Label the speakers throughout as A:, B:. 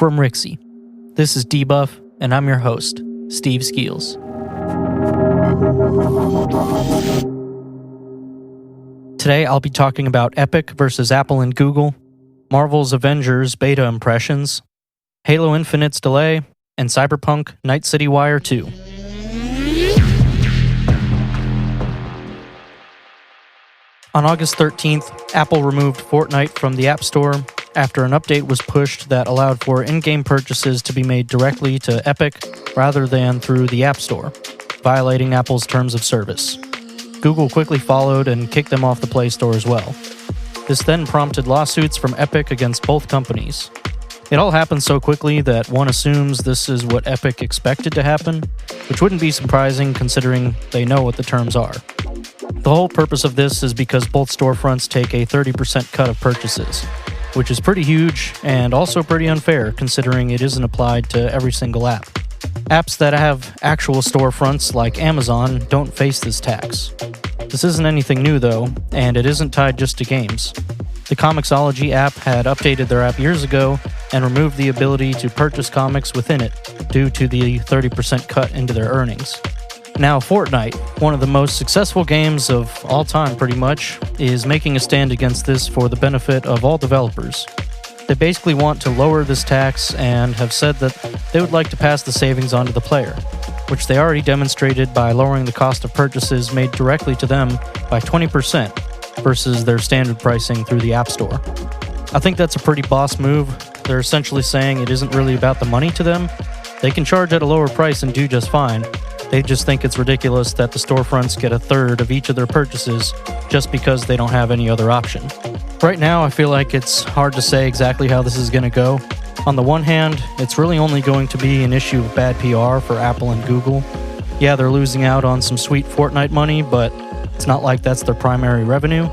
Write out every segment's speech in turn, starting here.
A: from Rixie. This is Debuff, and I'm your host, Steve Skeels. Today I'll be talking about Epic versus Apple and Google, Marvel's Avengers Beta Impressions, Halo Infinite's delay, and Cyberpunk Night City Wire 2. On August 13th, Apple removed Fortnite from the App Store after an update was pushed that allowed for in-game purchases to be made directly to Epic rather than through the App Store, violating Apple's terms of service. Google quickly followed and kicked them off the Play Store as well. This then prompted lawsuits from Epic against both companies. It all happened so quickly that one assumes this is what Epic expected to happen, which wouldn't be surprising considering they know what the terms are. The whole purpose of this is because both storefronts take a 30% cut of purchases, which is pretty huge and also pretty unfair considering it isn't applied to every single app. Apps that have actual storefronts like Amazon don't face this tax. This isn't anything new though, and it isn't tied just to games. The Comixology app had updated their app years ago and removed the ability to purchase comics within it due to the 30% cut into their earnings. Now Fortnite, one of the most successful games of all time pretty much, is making a stand against this for the benefit of all developers. They basically want to lower this tax and have said that they would like to pass the savings on to the player, which they already demonstrated by lowering the cost of purchases made directly to them by 20% versus their standard pricing through the App Store. I think that's a pretty boss move. They're essentially saying it isn't really about the money to them. They can charge at a lower price and do just fine. They just think it's ridiculous that the storefronts get a third of each of their purchases just because they don't have any other option. Right now, I feel like it's hard to say exactly how this is going to go. On the one hand, it's really only going to be an issue of bad PR for Apple and Google. Yeah, they're losing out on some sweet Fortnite money, but it's not like that's their primary revenue.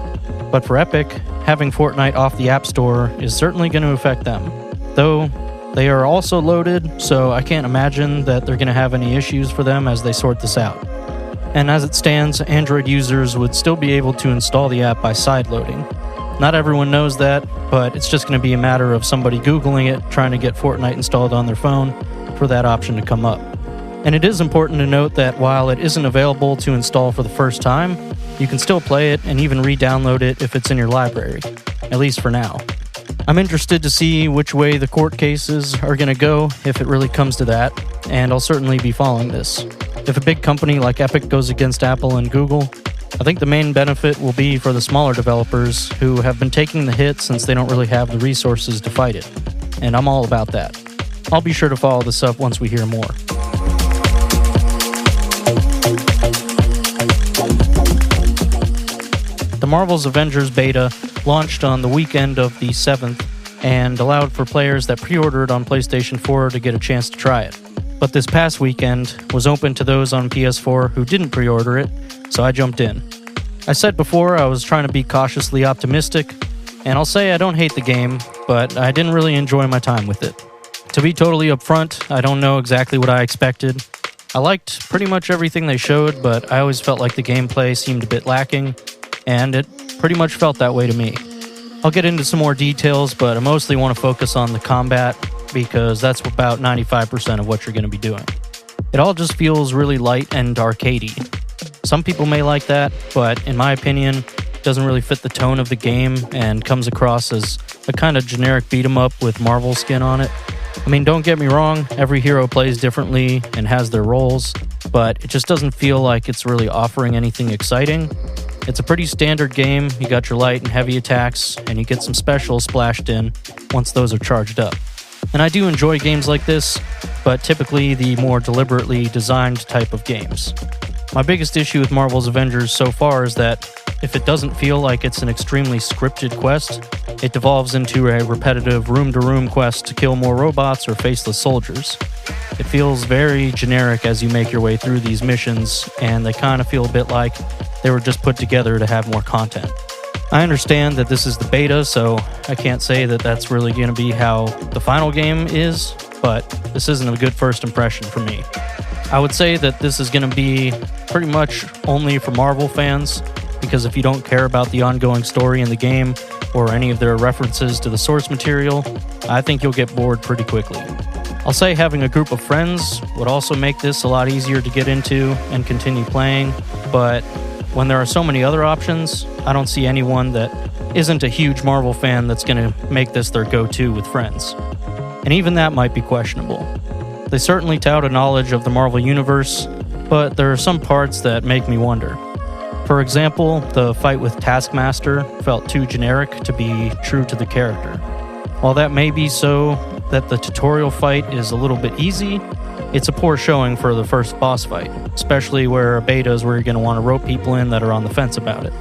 A: But for Epic, having Fortnite off the App Store is certainly going to affect them. Though, they are also loaded, so I can't imagine that they're going to have any issues for them as they sort this out. And as it stands, Android users would still be able to install the app by sideloading. Not everyone knows that, but it's just going to be a matter of somebody Googling it, trying to get Fortnite installed on their phone for that option to come up. And it is important to note that while it isn't available to install for the first time, you can still play it and even re-download it if it's in your library, at least for now. I'm interested to see which way the court cases are going to go if it really comes to that, and I'll certainly be following this. If a big company like Epic goes against Apple and Google, I think the main benefit will be for the smaller developers who have been taking the hit since they don't really have the resources to fight it, and I'm all about that. I'll be sure to follow this up once we hear more. The Marvel's Avengers Beta launched on the weekend of the 7th and allowed for players that pre-ordered on PlayStation 4 to get a chance to try it. But this past weekend was open to those on PS4 who didn't pre-order it, so I jumped in. I said before I was trying to be cautiously optimistic, and I'll say I don't hate the game, but I didn't really enjoy my time with it. To be totally upfront, I don't know exactly what I expected. I liked pretty much everything they showed, but I always felt like the gameplay seemed a bit lacking, and it pretty much felt that way to me. I'll get into some more details, but I mostly want to focus on the combat because that's about 95% of what you're going to be doing. It all just feels really light and arcadey. Some people may like that, but in my opinion, it doesn't really fit the tone of the game and comes across as a kind of generic beat-em-up with Marvel skin on it. I mean, don't get me wrong, every hero plays differently and has their roles, but it just doesn't feel like it's really offering anything exciting. It's a pretty standard game. You got your light and heavy attacks, and you get some specials splashed in once those are charged up. And I do enjoy games like this, but typically the more deliberately designed type of games. My biggest issue with Marvel's Avengers so far is that if it doesn't feel like it's an extremely scripted quest, it devolves into a repetitive room-to-room quest to kill more robots or faceless soldiers. It feels very generic as you make your way through these missions, and they kind of feel a bit like they were just put together to have more content. I understand that this is the beta, so I can't say that that's really going to be how the final game is, but this isn't a good first impression for me. I would say that this is going to be pretty much only for Marvel fans, because if you don't care about the ongoing story in the game, or any of their references to the source material, I think you'll get bored pretty quickly. I'll say having a group of friends would also make this a lot easier to get into and continue playing, but when there are so many other options, I don't see anyone that isn't a huge Marvel fan that's going to make this their go-to with friends. And even that might be questionable. They certainly tout a knowledge of the Marvel Universe, but there are some parts that make me wonder. For example, the fight with Taskmaster felt too generic to be true to the character. While that may be so that the tutorial fight is a little bit easy, it's a poor showing for the first boss fight, especially where a beta is where you're going to want to rope people in that are on the fence about it.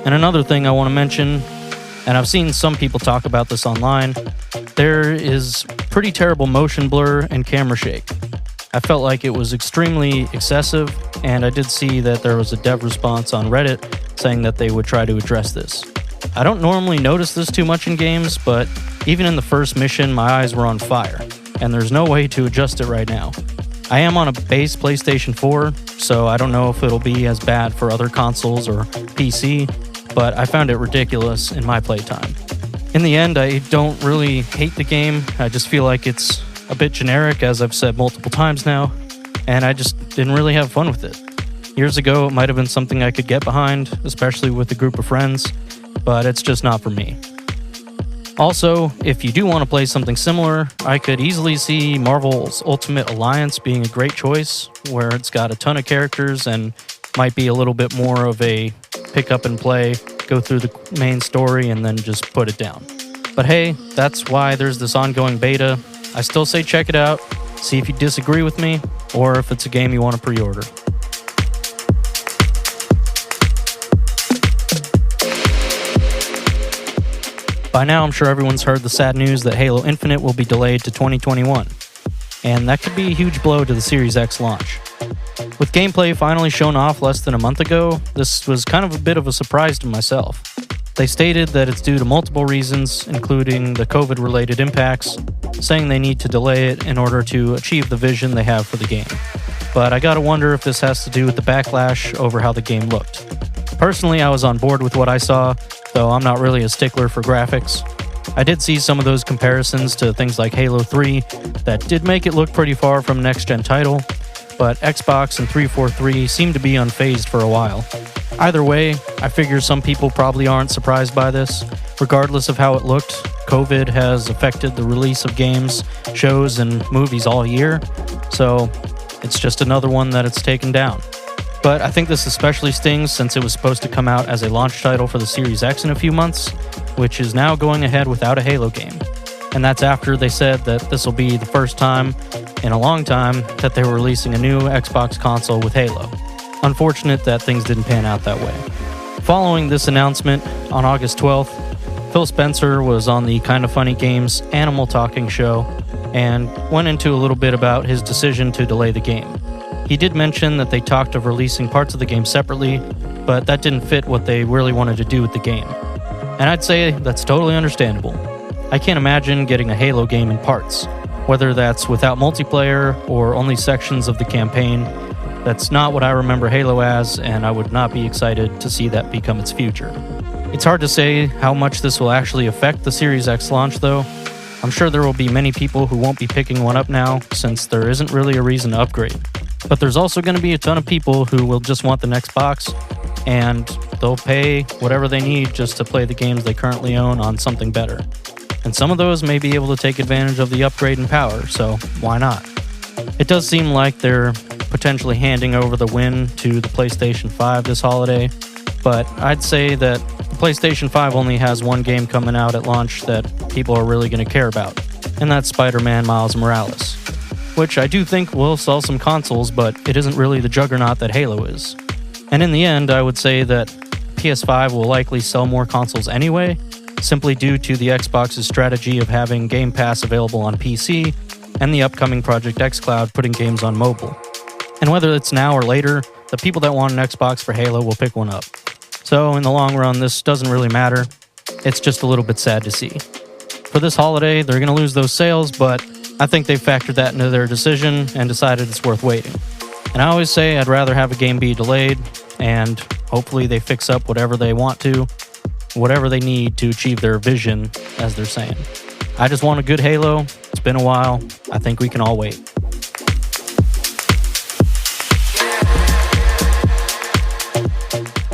A: And another thing I want to mention, and I've seen some people talk about this online, there is pretty terrible motion blur and camera shake. I felt like it was extremely excessive, and I did see that there was a dev response on Reddit saying that they would try to address this. I don't normally notice this too much in games, but even in the first mission, my eyes were on fire, and there's no way to adjust it right now. I am on a base PlayStation 4, so I don't know if it'll be as bad for other consoles or PC, but I found it ridiculous in my playtime. In the end, I don't really hate the game. I just feel like it's a bit generic, as I've said multiple times now, and I just didn't really have fun with it. Years ago, it might have been something I could get behind, especially with a group of friends, but it's just not for me. Also, if you do want to play something similar, I could easily see Marvel's Ultimate Alliance being a great choice, where it's got a ton of characters and might be a little bit more of a pick up and play, go through the main story, and then just put it down. But hey, that's why there's this ongoing beta. I still say check it out, see if you disagree with me, or if it's a game you want to pre-order. By now, I'm sure everyone's heard the sad news that Halo Infinite will be delayed to 2021, and that could be a huge blow to the Series X launch. With gameplay finally shown off less than a month ago, this was kind of a bit of a surprise to myself. They stated that it's due to multiple reasons, including the COVID-related impacts, saying they need to delay it in order to achieve the vision they have for the game. But I gotta wonder if this has to do with the backlash over how the game looked. Personally, I was on board with what I saw, though I'm not really a stickler for graphics. I did see some of those comparisons to things like Halo 3 that did make it look pretty far from a next-gen title, but Xbox and 343 seemed to be unfazed for a while. Either way, I figure some people probably aren't surprised by this. Regardless of how it looked, COVID has affected the release of games, shows, and movies all year, so it's just another one that it's taken down. But I think this especially stings since it was supposed to come out as a launch title for the Series X in a few months, which is now going ahead without a Halo game. And that's after they said that this will be the first time in a long time that they were releasing a new Xbox console with Halo. Unfortunate that things didn't pan out that way. Following this announcement, on August 12th, Phil Spencer was on the Kinda Funny Games Animal Talking show and went into a little bit about his decision to delay the game. He did mention that they talked of releasing parts of the game separately, but that didn't fit what they really wanted to do with the game. And I'd say that's totally understandable. I can't imagine getting a Halo game in parts, whether that's without multiplayer or only sections of the campaign. That's not what I remember Halo as, and I would not be excited to see that become its future. It's hard to say how much this will actually affect the Series X launch, though. I'm sure there will be many people who won't be picking one up now, since there isn't really a reason to upgrade. But there's also going to be a ton of people who will just want the next box, and they'll pay whatever they need just to play the games they currently own on something better. And some of those may be able to take advantage of the upgrade in power, so why not? It does seem like they're potentially handing over the win to the PlayStation 5 this holiday, but I'd say that the PlayStation 5 only has one game coming out at launch that people are really going to care about, and that's Spider-Man Miles Morales, which I do think will sell some consoles, but it isn't really the juggernaut that Halo is. And in the end, I would say that PS5 will likely sell more consoles anyway, simply due to the Xbox's strategy of having Game Pass available on PC and the upcoming Project xCloud putting games on mobile. And whether it's now or later, the people that want an Xbox for Halo will pick one up. So in the long run, this doesn't really matter. It's just a little bit sad to see. For this holiday, they're going to lose those sales, but I think they factored that into their decision and decided it's worth waiting. And I always say I'd rather have a game be delayed, and hopefully they fix up whatever they want to, whatever they need to achieve their vision, as they're saying. I just want a good Halo. It's been a while. I think we can all wait.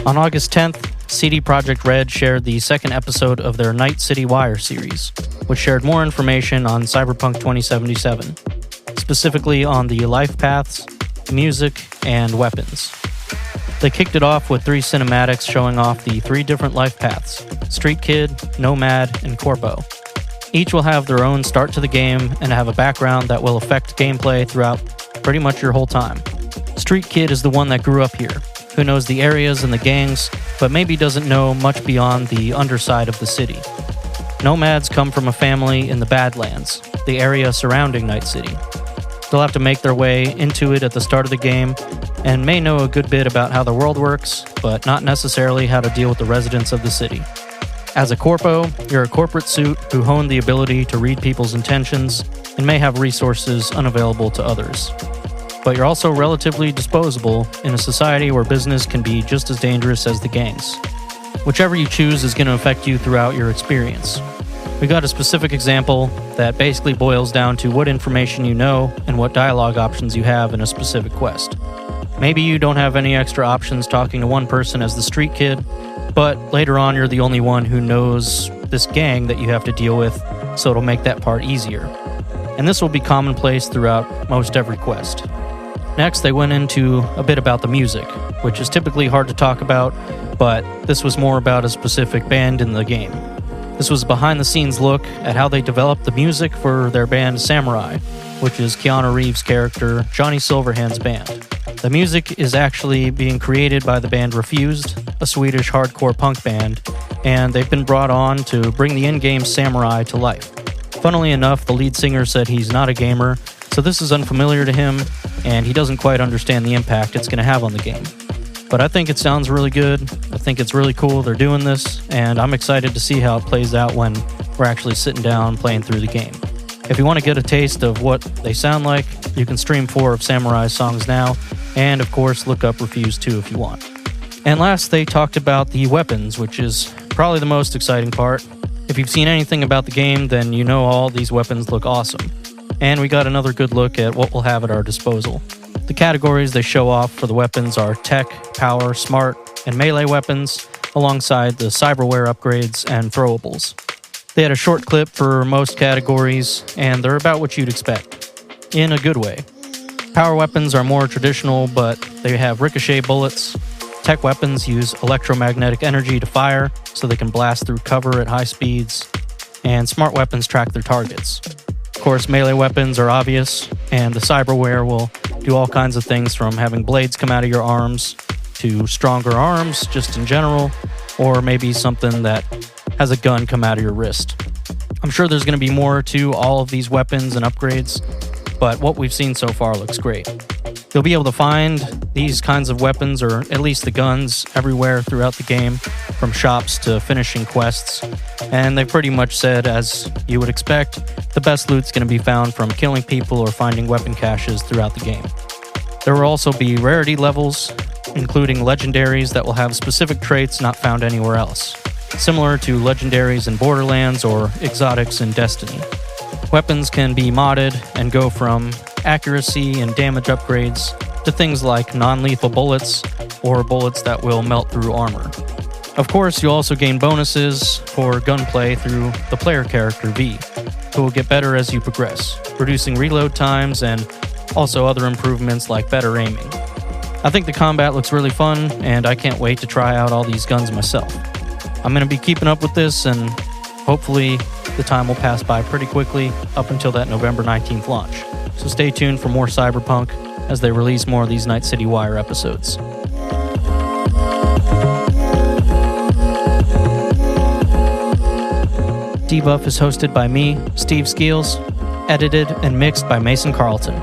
A: On August 10th, CD Projekt Red shared the second episode of their Night City Wire series, which shared more information on Cyberpunk 2077, specifically on the life paths, music, and weapons. They kicked it off with 3 cinematics showing off the 3 different life paths: Street Kid, Nomad, and Corpo. Each will have their own start to the game and have a background that will affect gameplay throughout pretty much your whole time. Street Kid is the one that grew up here, who knows the areas and the gangs, but maybe doesn't know much beyond the underside of the city. Nomads come from a family in the Badlands, the area surrounding Night City. They'll have to make their way into it at the start of the game, and may know a good bit about how the world works, but not necessarily how to deal with the residents of the city. As a Corpo, you're a corporate suit who hone the ability to read people's intentions and may have resources unavailable to others. But you're also relatively disposable in a society where business can be just as dangerous as the gangs. Whichever you choose is going to affect you throughout your experience. We got a specific example that basically boils down to what information you know and what dialogue options you have in a specific quest. Maybe you don't have any extra options talking to one person as the Street Kid, but later on you're the only one who knows this gang that you have to deal with, so it'll make that part easier. And this will be commonplace throughout most every quest. Next, they went into a bit about the music, which is typically hard to talk about, but this was more about a specific band in the game. This was a behind-the-scenes look at how they developed the music for their band Samurai, which is Keanu Reeves' character Johnny Silverhand's band. The music is actually being created by the band Refused, a Swedish hardcore punk band, and they've been brought on to bring the in-game Samurai to life. Funnily enough, the lead singer said he's not a gamer, so this is unfamiliar to him, and he doesn't quite understand the impact it's going to have on the game. But I think it sounds really good. I think it's really cool they're doing this, and I'm excited to see how it plays out when we're actually sitting down playing through the game. If you want to get a taste of what they sound like, you can stream 4 of Samurai's songs now, and of course look up Refused 2 if you want. And last, they talked about the weapons, which is probably the most exciting part. If you've seen anything about the game, then you know all these weapons look awesome. And we got another good look at what we'll have at our disposal. The categories they show off for the weapons are tech, power, smart, and melee weapons, alongside the cyberware upgrades and throwables. They had a short clip for most categories, and they're about what you'd expect, in a good way. Power weapons are more traditional, but they have ricochet bullets. Tech weapons use electromagnetic energy to fire, so they can blast through cover at high speeds. And smart weapons track their targets. Of course, melee weapons are obvious, and the cyberware will do all kinds of things from having blades come out of your arms to stronger arms just in general, or maybe something that has a gun come out of your wrist. I'm sure there's going to be more to all of these weapons and upgrades, but what we've seen so far looks great. You'll be able to find these kinds of weapons, or at least the guns, everywhere throughout the game, from shops to finishing quests, and they've pretty much said, as you would expect, the best loot's going to be found from killing people or finding weapon caches throughout the game. There will also be rarity levels, including legendaries that will have specific traits not found anywhere else, similar to legendaries in Borderlands or exotics in Destiny. Weapons can be modded and go from accuracy and damage upgrades to things like non-lethal bullets or bullets that will melt through armor. Of course, you'll also gain bonuses for gunplay through the player character V, who will get better as you progress, reducing reload times and also other improvements like better aiming. I think the combat looks really fun, and I can't wait to try out all these guns myself. I'm going to be keeping up with this, and hopefully the time will pass by pretty quickly up until that November 19th launch. So stay tuned for more Cyberpunk as they release more of these Night City Wire episodes. Debuff is hosted by me, Steve Skeels, edited and mixed by Mason Carlton.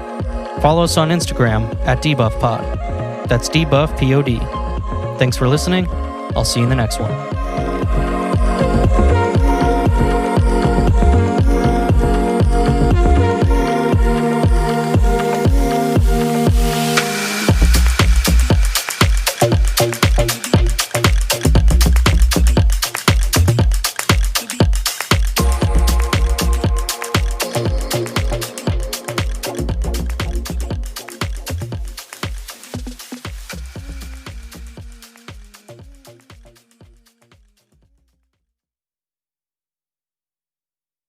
A: Follow us on Instagram at DebuffPod. That's DebuffPod. Thanks for listening. I'll see you in the next one.